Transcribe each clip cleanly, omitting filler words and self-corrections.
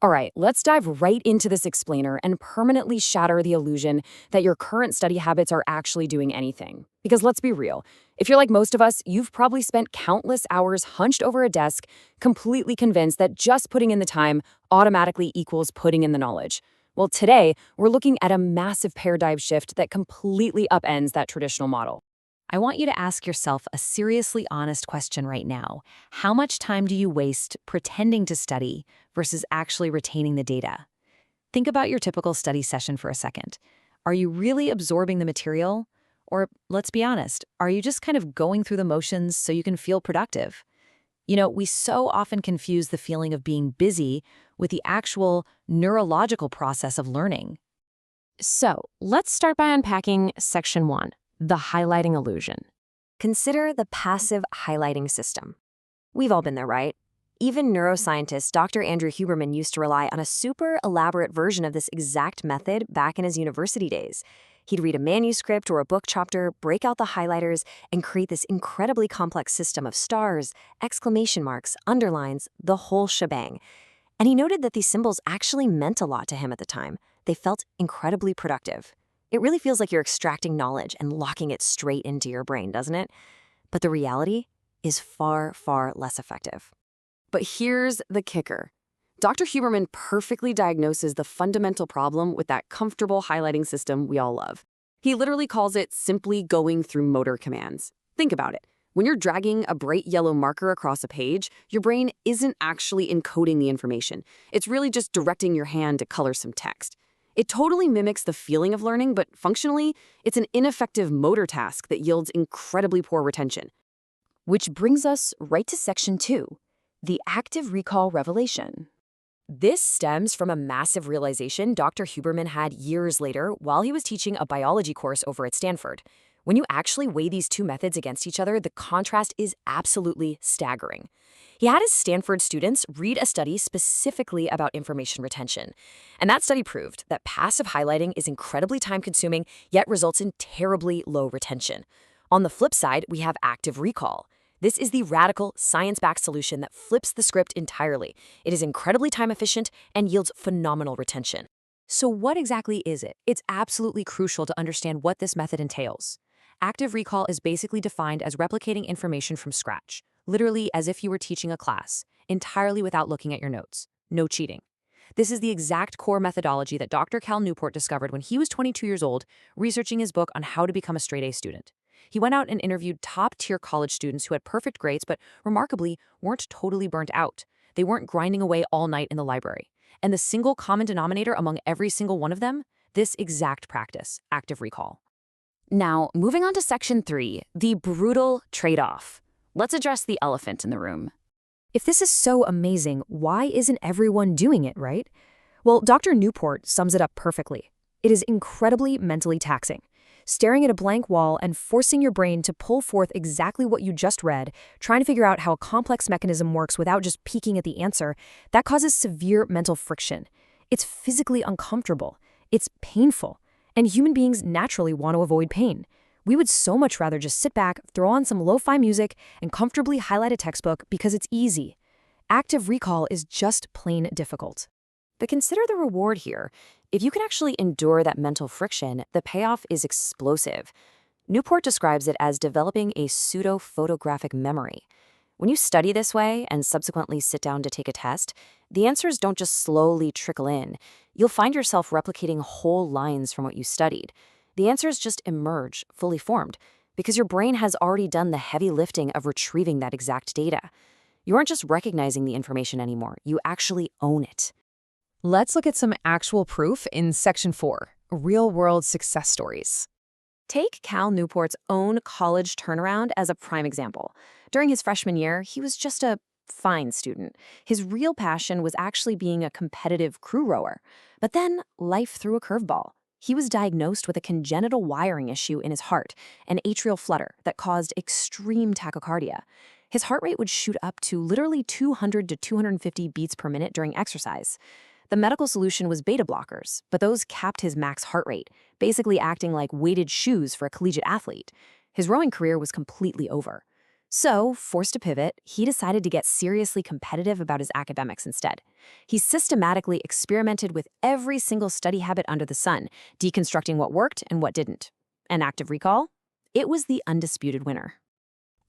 All right, let's dive right into this explainer and permanently shatter the illusion that your current study habits are actually doing anything. Because let's be real, if you're like most of us, you've probably spent countless hours hunched over a desk, completely convinced that just putting in the time automatically equals putting in the knowledge. Well, today, we're looking at a massive paradigm shift that completely upends that traditional model. I want you to ask yourself a seriously honest question right now. How much time do you waste pretending to study versus actually retaining the data? Think about your typical study session for a second. Are you really absorbing the material? Or, let's be honest, are you just kind of going through the motions so you can feel productive? We so often confuse the feeling of being busy with the actual neurological process of learning. So, let's start by unpacking Section 1, the highlighting illusion. Consider the passive highlighting system. We've all been there, right? Even neuroscientist Dr. Andrew Huberman used to rely on a super elaborate version of this exact method back in his university days. He'd read a manuscript or a book chapter, break out the highlighters, and create this incredibly complex system of stars, exclamation marks, underlines, the whole shebang. And he noted that these symbols actually meant a lot to him at the time. They felt incredibly productive. It really feels like you're extracting knowledge and locking it straight into your brain, doesn't it? But the reality is far, far less effective. But here's the kicker. Dr. Huberman perfectly diagnoses the fundamental problem with that comfortable highlighting system we all love. He literally calls it simply going through motor commands. Think about it. When you're dragging a bright yellow marker across a page, your brain isn't actually encoding the information. It's really just directing your hand to color some text. It totally mimics the feeling of learning, but functionally, it's an ineffective motor task that yields incredibly poor retention. Which brings us right to Section 2, the active recall revelation. This stems from a massive realization Dr. Huberman had years later while he was teaching a biology course over at Stanford. When you actually weigh these two methods against each other, the contrast is absolutely staggering. He had his Stanford students read a study specifically about information retention. And that study proved that passive highlighting is incredibly time-consuming, yet results in terribly low retention. On the flip side, we have active recall. This is the radical, science-backed solution that flips the script entirely. It is incredibly time-efficient and yields phenomenal retention. So what exactly is it? It's absolutely crucial to understand what this method entails. Active recall is basically defined as replicating information from scratch, literally as if you were teaching a class, entirely without looking at your notes. No cheating. This is the exact core methodology that Dr. Cal Newport discovered when he was 22 years old, researching his book on how to become a straight-A student. He went out and interviewed top-tier college students who had perfect grades but, remarkably, weren't totally burnt out. They weren't grinding away all night in the library. And the single common denominator among every single one of them? This exact practice, active recall. Now, moving on to Section 3, the brutal trade-off. Let's address the elephant in the room. If this is so amazing, why isn't everyone doing it, right? Well, Dr. Newport sums it up perfectly. It is incredibly mentally taxing. Staring at a blank wall and forcing your brain to pull forth exactly what you just read, trying to figure out how a complex mechanism works without just peeking at the answer, that causes severe mental friction. It's physically uncomfortable. It's painful. And human beings naturally want to avoid pain. We would so much rather just sit back, throw on some lo-fi music, and comfortably highlight a textbook because it's easy. Active recall is just plain difficult. But consider the reward here. If you can actually endure that mental friction, the payoff is explosive. Newport describes it as developing a pseudo-photographic memory. When you study this way and subsequently sit down to take a test, the answers don't just slowly trickle in. You'll find yourself replicating whole lines from what you studied. The answers just emerge, fully formed, because your brain has already done the heavy lifting of retrieving that exact data. You aren't just recognizing the information anymore, you actually own it. Let's look at some actual proof in Section 4, real-world success stories. Take Cal Newport's own college turnaround as a prime example. During his freshman year, he was just a fine student. His real passion was actually being a competitive crew rower. But then life threw a curveball. He was diagnosed with a congenital wiring issue in his heart, an atrial flutter that caused extreme tachycardia. His heart rate would shoot up to literally 200 to 250 beats per minute during exercise. The medical solution was beta blockers, but those capped his max heart rate, basically acting like weighted shoes for a collegiate athlete. His rowing career was completely over. So, forced to pivot, he decided to get seriously competitive about his academics instead. He systematically experimented with every single study habit under the sun, deconstructing what worked and what didn't. And active recall? It was the undisputed winner.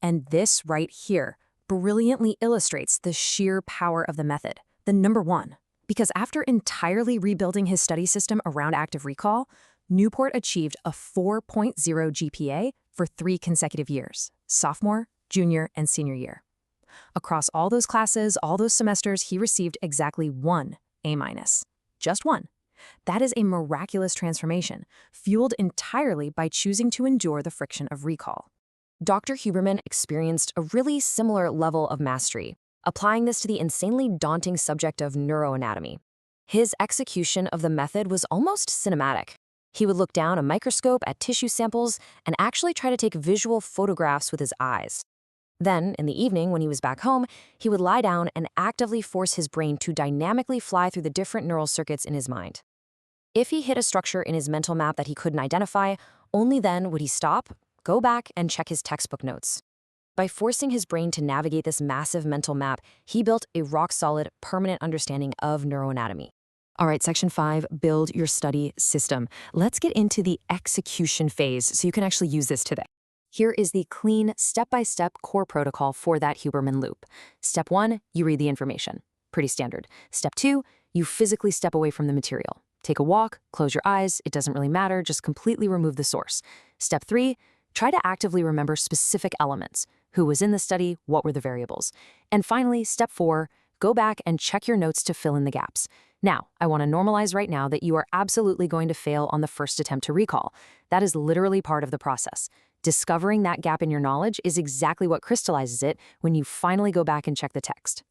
And this right here brilliantly illustrates the sheer power of the method, the number one. Because after entirely rebuilding his study system around active recall, Newport achieved a 4.0 GPA for 3 consecutive years, sophomore, junior, and senior year. Across all those classes, all those semesters, he received exactly 1 A-. Just 1. That is a miraculous transformation, fueled entirely by choosing to endure the friction of recall. Dr. Huberman experienced a really similar level of mastery, applying this to the insanely daunting subject of neuroanatomy. His execution of the method was almost cinematic. He would look down a microscope at tissue samples and actually try to take visual photographs with his eyes. Then, in the evening, when he was back home, he would lie down and actively force his brain to dynamically fly through the different neural circuits in his mind. If he hit a structure in his mental map that he couldn't identify, only then would he stop, go back, and check his textbook notes. By forcing his brain to navigate this massive mental map, he built a rock-solid, permanent understanding of neuroanatomy. All right, Section 5, build your study system. Let's get into the execution phase so you can actually use this today. Here is the clean, step-by-step core protocol for that Huberman loop. Step 1, you read the information. Pretty standard. Step 2, you physically step away from the material. Take a walk, close your eyes, it doesn't really matter, just completely remove the source. Step 3, try to actively remember specific elements. Who was in the study, what were the variables? And finally, step 4, go back and check your notes to fill in the gaps. Now, I want to normalize right now that you are absolutely going to fail on the first attempt to recall. That is literally part of the process. Discovering that gap in your knowledge is exactly what crystallizes it when you finally go back and check the text.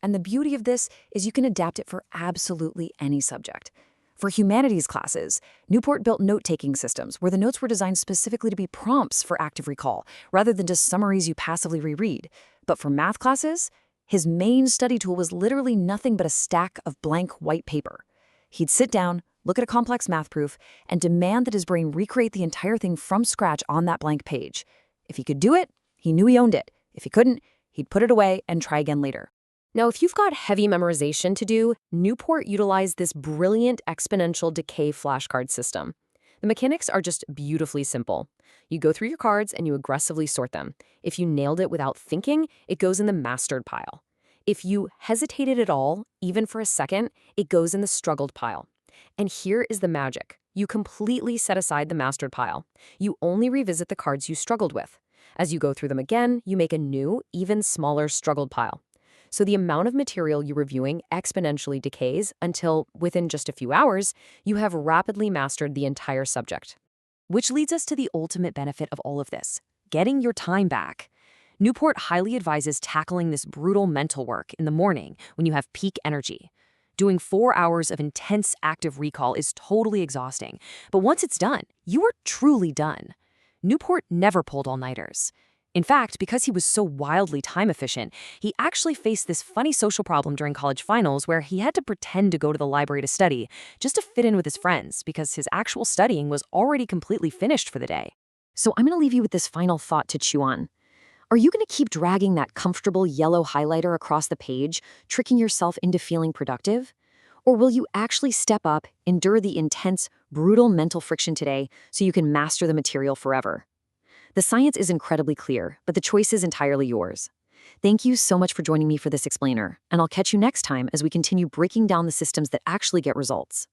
And the beauty of this is you can adapt it for absolutely any subject. For humanities classes, Newport built note-taking systems where the notes were designed specifically to be prompts for active recall, rather than just summaries you passively reread. But for math classes, his main study tool was literally nothing but a stack of blank white paper. He'd sit down, look at a complex math proof, and demand that his brain recreate the entire thing from scratch on that blank page. If he could do it, he knew he owned it. If he couldn't, he'd put it away and try again later. Now, if you've got heavy memorization to do, Newport utilized this brilliant exponential decay flashcard system. The mechanics are just beautifully simple. You go through your cards and you aggressively sort them. If you nailed it without thinking, it goes in the mastered pile. If you hesitated at all, even for a second, it goes in the struggled pile. And here is the magic. You completely set aside the mastered pile. You only revisit the cards you struggled with. As you go through them again, you make a new, even smaller struggled pile. So the amount of material you're reviewing exponentially decays until, within just a few hours, you have rapidly mastered the entire subject. Which leads us to the ultimate benefit of all of this, getting your time back. Newport highly advises tackling this brutal mental work in the morning when you have peak energy. Doing 4 hours of intense active recall is totally exhausting, but once it's done, you are truly done. Newport never pulled all-nighters. In fact, because he was so wildly time efficient, he actually faced this funny social problem during college finals where he had to pretend to go to the library to study just to fit in with his friends because his actual studying was already completely finished for the day. So I'm going to leave you with this final thought to chew on. Are you going to keep dragging that comfortable yellow highlighter across the page, tricking yourself into feeling productive? Or will you actually step up, endure the intense, brutal mental friction today so you can master the material forever? The science is incredibly clear, but the choice is entirely yours. Thank you so much for joining me for this explainer, and I'll catch you next time as we continue breaking down the systems that actually get results.